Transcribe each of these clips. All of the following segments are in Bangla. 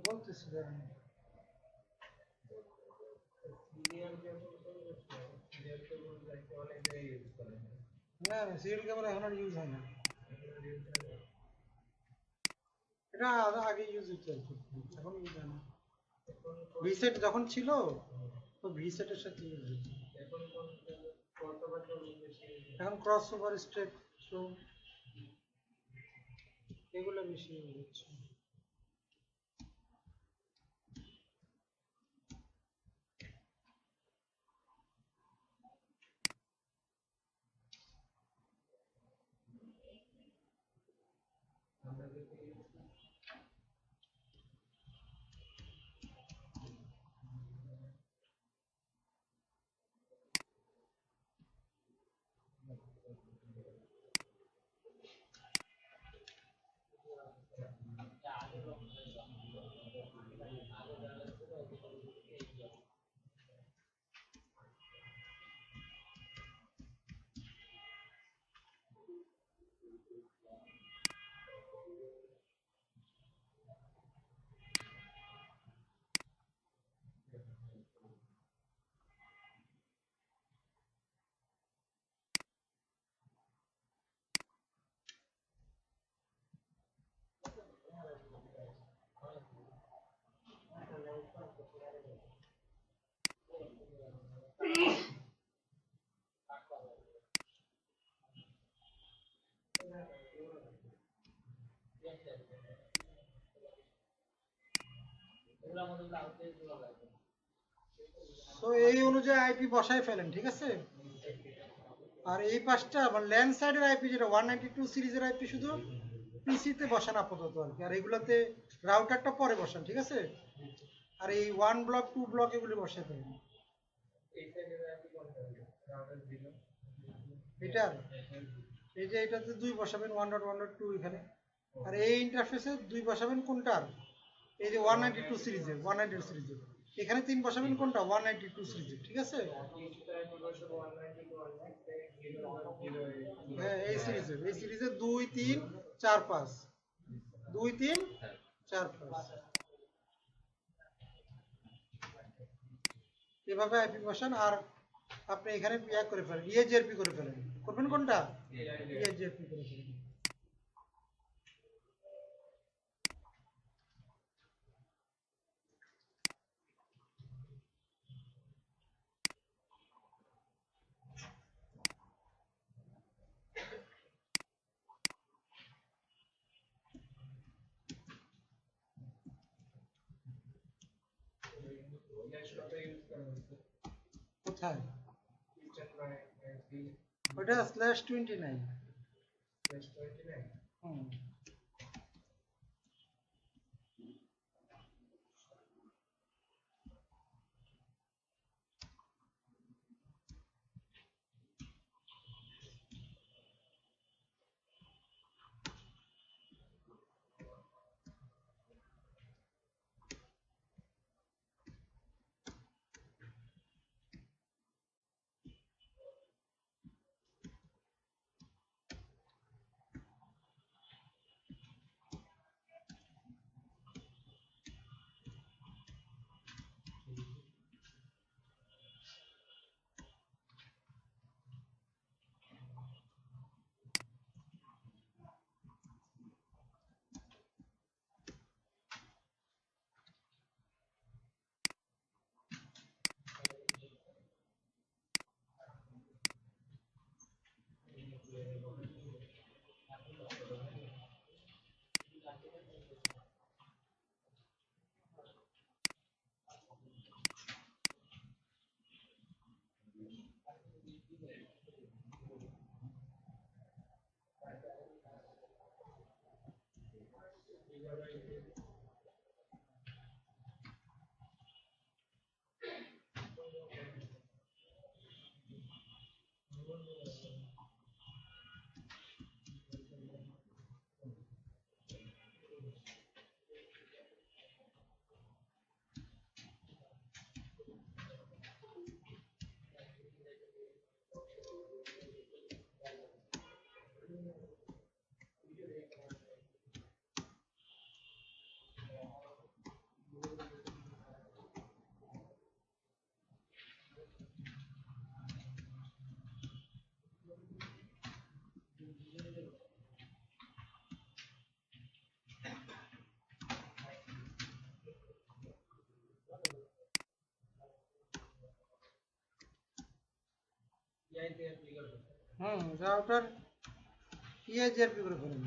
বলতেছি না সিরিয়াল ক্যামেরা এখন আর ইউজ হয় না, এটা আগে ইউজ হতো এখন ইউজ হয় না। ভিসেট যখন ছিল তো ভিসেটের সাথে ইউজ হতো, এখন ক্রস ওভার স্ট্রেট থ্রো এগুলো বেশি ইউজ হচ্ছে। তো এই অনুযায়ী আইপি বসায় ফেলেন, ঠিক আছে? আর এই পাঁচটা মানে ল্যান্ড সাইডের আইপি যেটা 192 সিরিজের আইপি শুধু পিসিতে বসান আপাতত আর কি, আর এগুলোতে রাউটারটা পরে বসান, ঠিক আছে? আর এই 1 ব্লক 2 ব্লক এগুলি বসাতে হবে। এটার এই যে এটাতে 2 বসাবেন 1.1.2 এখানে, আর এই ইন্টারফেসে 2 বসাবেন কোনটার, এই যে 192 সিরিজে 192 সিরিজে, এখানে 3 বসাবেন কোনটা 192 সিরিজে, ঠিক আছে? হ্যাঁ এই সিরিজে 2 3 4 5 2 3 4 5 এভাবে আইপি বসান। আর আপনি এখানে ইয়া করে ফেলেন, ইএজেআরপি করে ফেলেন। করবেন কোনটা? ইএজেআরপি করে ফেলেন। কোথায়? ওটা /29। হুম। রাউটার ইএজেআরপি করে ফেলেন।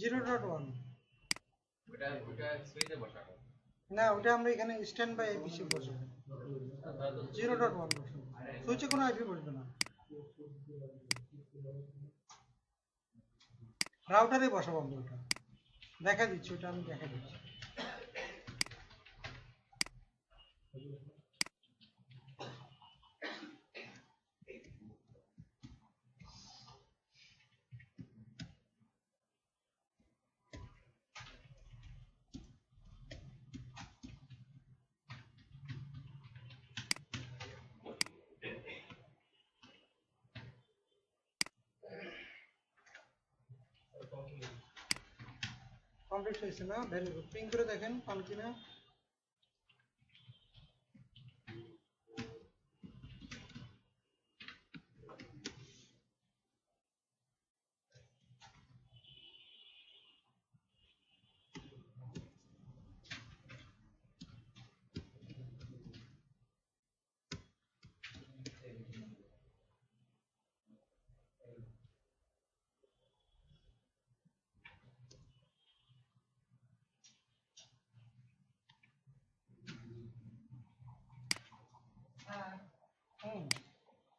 0.1 না, ওটা আমরা এখানে স্ট্যান্ড বাই আইপি শিপ বসাবো। 0.1 বসাবো, সুইচে কোনো আইপি বসবে না, রাউটারে বসাবো আমরা। ওটা দেখা দিচ্ছি, ওটা আমি দেখা দিচ্ছি। কমপ্লিট হয়েছে না? ভেরি গুড, পিং করে দেখেন পান কিনা।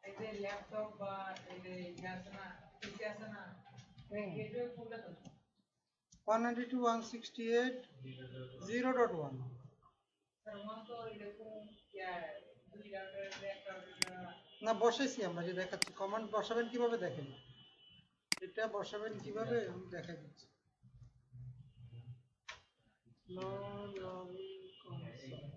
এই যে ল্যাপটপ বা এই যে ইয়ে আছে না, পিসি আছে না, গেটওয়ে কোনটা তো 192.168.0.1 স্যার মন তো এরকম ইয়া দুই রাউটারের একটা না বসাইছি আমরা, যে দেখাচ্ছি। কমান্ড বসাবেন কিভাবে দেখেন, এটা বসাবেন কিভাবে আমি দেখাই দিচ্ছি। No login console।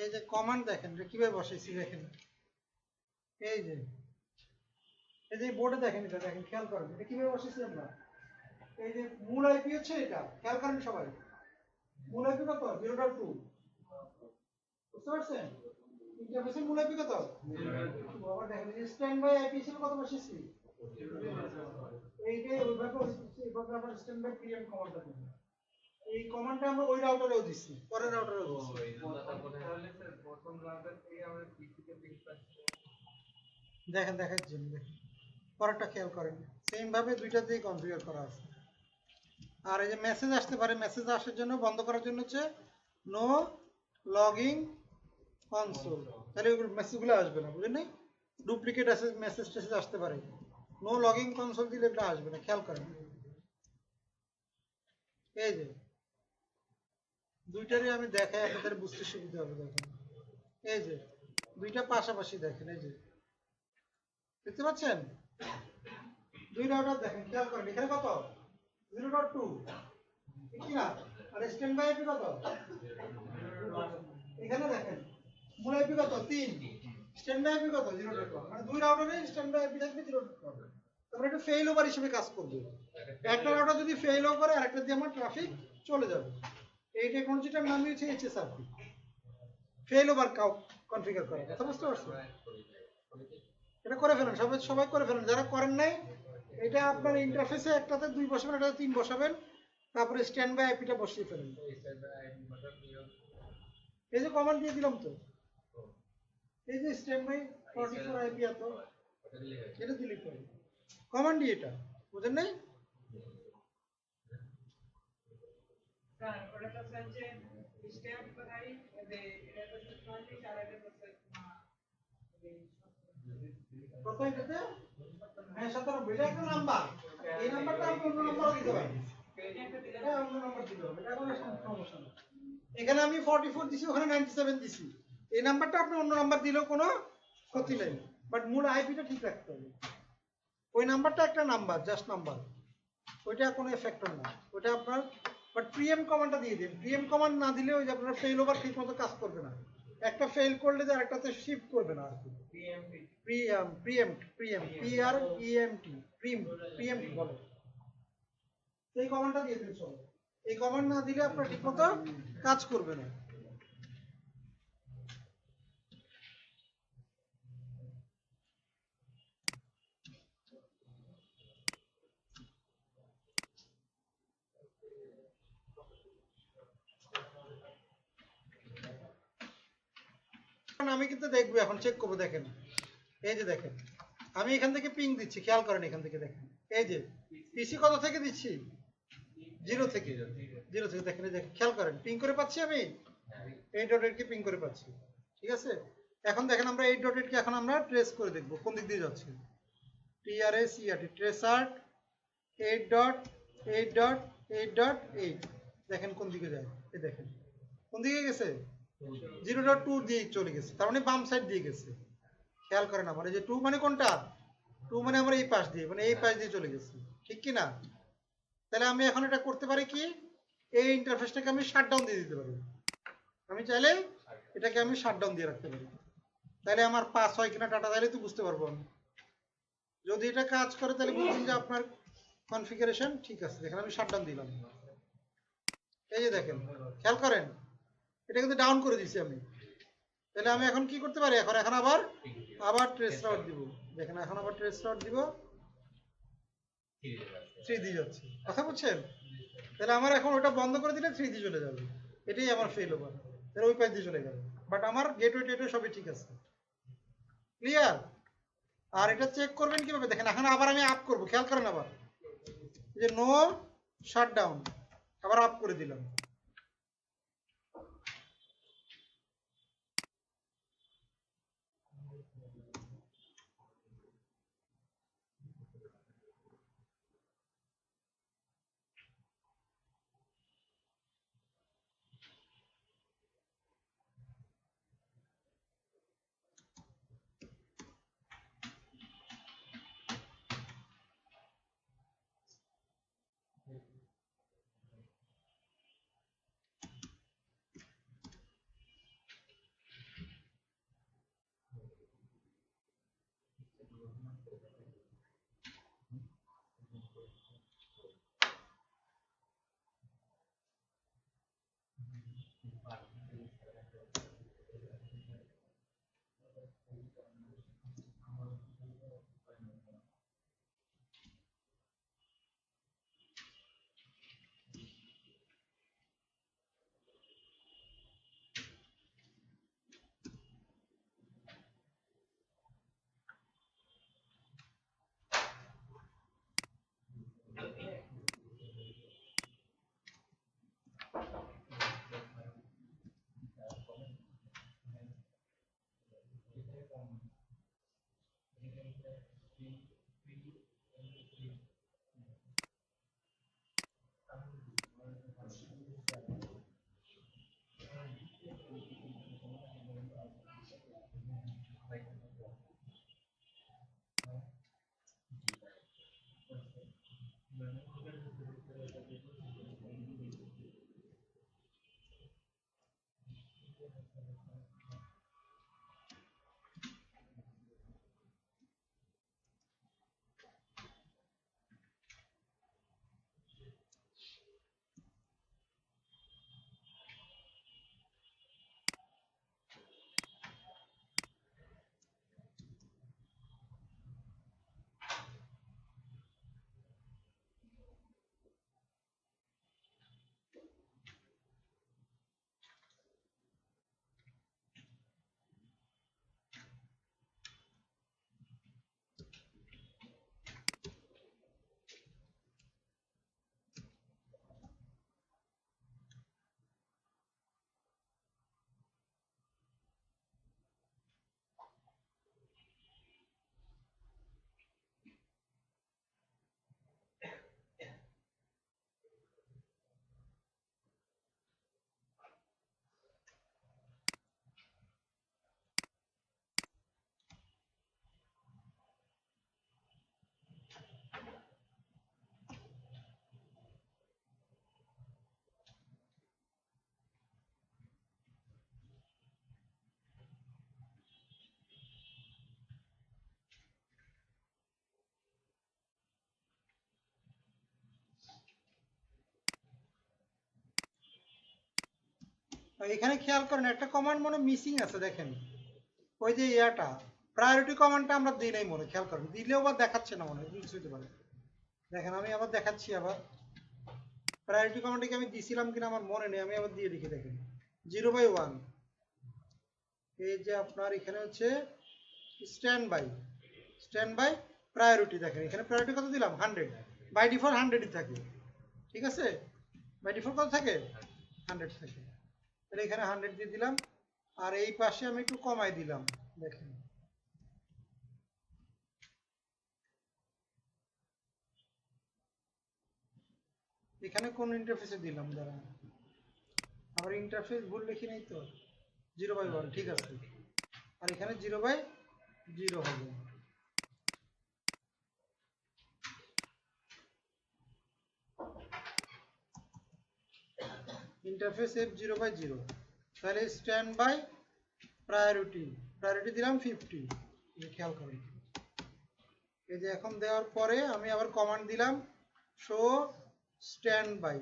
এই যে কমান্ড দেখেন এটা কিভাবে বসাইছি দেখেন। এই যে বোর্ডে দেখেন, এটা দেখেন, খেয়াল করেন এটা কিভাবে বসাইছি আমরা। এই যে মূল আইপি হচ্ছে এটা, খেয়াল করেন সবাই। মূল আইপি কত? 0.2, বুঝতে পারছেন? ইন্টারফেসের মূল আইপি কত? 0.2। আবার দেখেন এই স্ট্যান্ড বাই আইপি হিসেবে কত বসেছি? এইটাই ওইভাবে এইভাবে আবার স্ট্যান্ড বাই পিএম কমান্ডটা দিবেন। এই কমান্ডটা আমরা ওই রাউটারেও দিচ্ছি, পরের রাউটারেও দিচ্ছি। প্রথম রাউটার থেকে আমরা পিসিতে পিং পাচ্ছি। দেখেন দেখাচ্ছি, দেখেন পরেরটা খেয়াল করেন। সেম ভাবে দুইটাতেই কনফিগার করা আছে। আর এই যে মেসেজ আসতে পারে, মেসেজ আসার জন্য, বন্ধ করার জন্য হচ্ছে নো লগইন কনসোল। তাহলে ওই মেসেজগুলো আসবে না, বুঝলেন? না ডুপ্লিকেট মেসেজ টেসেজ আসতে পারে। নো লগইন কনসোল দিলে এটা আসবে না, খেয়াল করেন। এই যে দুইটারই আমি দেখাই, আপনাদের বুঝতে সুবিধা হবে। দেখেন এই যে দুইটা পাশাপাশি, দেখেন এই যে দেখতে পাচ্ছেন দুই রাউটার, দেখেন খেয়াল করেন। এখানে কত? 0.2, ঠিক কি না? আর স্ট্যান্ড বাই আইপি কত? এখানে দেখেন মূল আইপি কত? 3, স্ট্যান্ড বাই আইপি কত? 0.1। মানে দুই রাউটারে স্ট্যান্ড বাই আইপি থাকবে 0.1। তারপরে এটা ফেইল ওভার হিসেবে কাজ করবে। একটা রাউটার যদি ফেইল করে আরেকটা দিয়ে আমার ট্রাফিক চলে যাবে। এই টেকনোলজিটার নাম হচ্ছে এইচএসআরপি, ফেইল ওভার কনফিগার করা। কথা বুঝতে পারছেন? এটা করে ফেলেন, সবাই করে ফেলেন যারা করেন নাই। এটা আপনার ইন্টারফেসে একটাতে 2 বসাবেন, একটাতে 3 বসাবেন, তারপরে স্ট্যান্ড বাই আইপিটা বসিয়ে ফেলেন। এই যে কমান্ড দিয়ে দিলাম তো, এই যে স্ট্যান্ড বাই 44 আইপি এত, এটা ডিলিট করুন। কমান্ডই এটা, বুঝেন নাই? স্যার ওটা তো হচ্ছে স্ট্যাম্প বানাই যে এটা তো 40 আর এটা তো কত এটাতে? হ্যাঁ 97। এটা একটা নাম্বার, এই নাম্বারটা আপনি অন্য নাম্বারও দিতে পারেন। এটা অন্য নাম্বার দিতে হবে, এটা কোনো সমস্যা না। এখানে আমি 44 দিছি, ওখানে 97 দিছি। এই নাম্বারটা আপনি অন্য নাম্বার দিলেও কোনো ক্ষতি নেই, বাট মূল আইপিটা ঠিক রাখতে হবে। ওই নাম্বারটা একটা নাম্বার, জাস্ট নাম্বার, ওইটা কোনো এফেক্টর না ওইটা আপনার। বাট প্রিএম কমান্ডটা দিয়ে দিন। প্রিএম কমান্ড না দিলে ওই যে আপনার ফেল ওভার ঠিক মতো কাজ করবে না। একটা ফেল করলে যে আরেকটাতে শিফট করবে না আর কি। প্রিএমটি বলে, এই কমান্ডটা দিয়ে দিন সবাই। এই কমান্ড না দিলে আপনার ঠিক মতো কাজ করবে না। আমি কিন্তু দেখবো এখন চেক করবো দেখেন এই যে দেখেন আমি এখান থেকে পিং দিচ্ছি খেয়াল করেন এখান থেকে দেখেন এই যে পিসি কত থেকে দিচ্ছি 0 থেকে দেখেন এই যে খেয়াল করেন পিং করে পাচ্ছি আমি 8.8 কে পিং করে পাচ্ছি ঠিক আছে এখন দেখেন আমরা 8.8 কে এখন আমরা ট্রেস করে দেখবো কোন দিক দিয়ে যাচ্ছে TRACRT ট্রেসার্ট 8.8.8.8 দেখেন কোন দিকে যায় এই দেখেন কোন দিকে গেছে 0.2 দিয়ে চলে গেছে তার মানে বাম সাইড দিয়ে গেছে খেয়াল করেন আমার এই যে 2 মানে কোনটা 2 মানে আমরা এই পাশ দিয়ে মানে এই পাশ দিয়ে চলে গেছে ঠিক কি না তাহলে আমি এখন এটা করতে পারি কি এই ইন্টারফেসটাকে আমি শাটডাউন দিয়ে দিতে পারি আমি চাইলে এটাকে আমি শাটডাউন দিয়ে রাখতে পারি তাহলে আমার পাস হয় কিনা ডাটা তাহলে তো বুঝতে পারবো আমি যদি এটা কাজ করে তাহলে বুঝবেন যে আপনার কনফিগারেশন ঠিক আছে দেখেন আমি শাটডাউন দিলাম এই যে দেখেন খেয়াল করেন এটা কিন্তু ডাউন করে দিয়েছি আমি তাহলে আমি এখন কি করতে পারি এখন আবার ট্রেস রাউট দিব দেখেন এখন আবার ট্রেস রাউট দিব 3 দিয়ে যাচ্ছে কথা বুঝছেন তাহলে আমার এখন ওটা বন্ধ করে দিলে 3 দিয়ে চলে যাবে এটাই আমার ফেল ওভার তাহলে ওই পাশ দিয়ে চলে যাবে বাট আমার গেটওয়ে টেটওয়ে সবই ঠিক আছে ক্লিয়ার আর এটা চেক করবেন কিভাবে দেখেন এখন আবার আমি আপ করব খেয়াল করেন আবার যে নো শাটডাউন আবার আপ করে দিলাম এখানে খেয়াল করেন একটা কমান্ড মনে মিসিং আছে দেখেন ওই যে ইয়াটা প্রায়োরিটি কমান্ডটা আমরা দিই নাই মনে খেয়াল করেন দিলেও আবার দেখাচ্ছে না মনে হয় কিছু হতে পারে দেখেন আমি আবার দেখাচ্ছি আবার প্রায়োরিটি কমান্ডে কি আমি দিছিলাম কিনা আমার মনে নেই আমি আবার দিয়ে দেখি দেখেন 0/1 এই যে আপনার এখানে হচ্ছে স্ট্যান্ড বাই প্রায়োরিটি। দেখেন এখানে প্রায়োরিটি কত দিলাম, 100। বাই ডিফল্ট 100ই থাকে, ঠিক আছে। বাই ডিফল্ট কত থাকে, 100 থাকে। তাহলে এখানে 100 দিয়ে দিলাম। আর এই পাশে আমি একটু কমাই দিলাম, দেখেন এখানে কোন ইন্টারফেসে দিলাম, দাঁড়ান আবার ইন্টারফেস ভুল লিখি নাই তো, 0/1, ঠিক আছে। আর এখানে 0/0 হবে। Interface F0/0। তাহলে স্ট্যান্ড বাই প্রায়োরিটি দিলাম 50, খেয়াল করেন। এই যে এখন দেওয়ার পরে আমি আবার কমান্ড দিলাম শো স্ট্যান্ড বাই।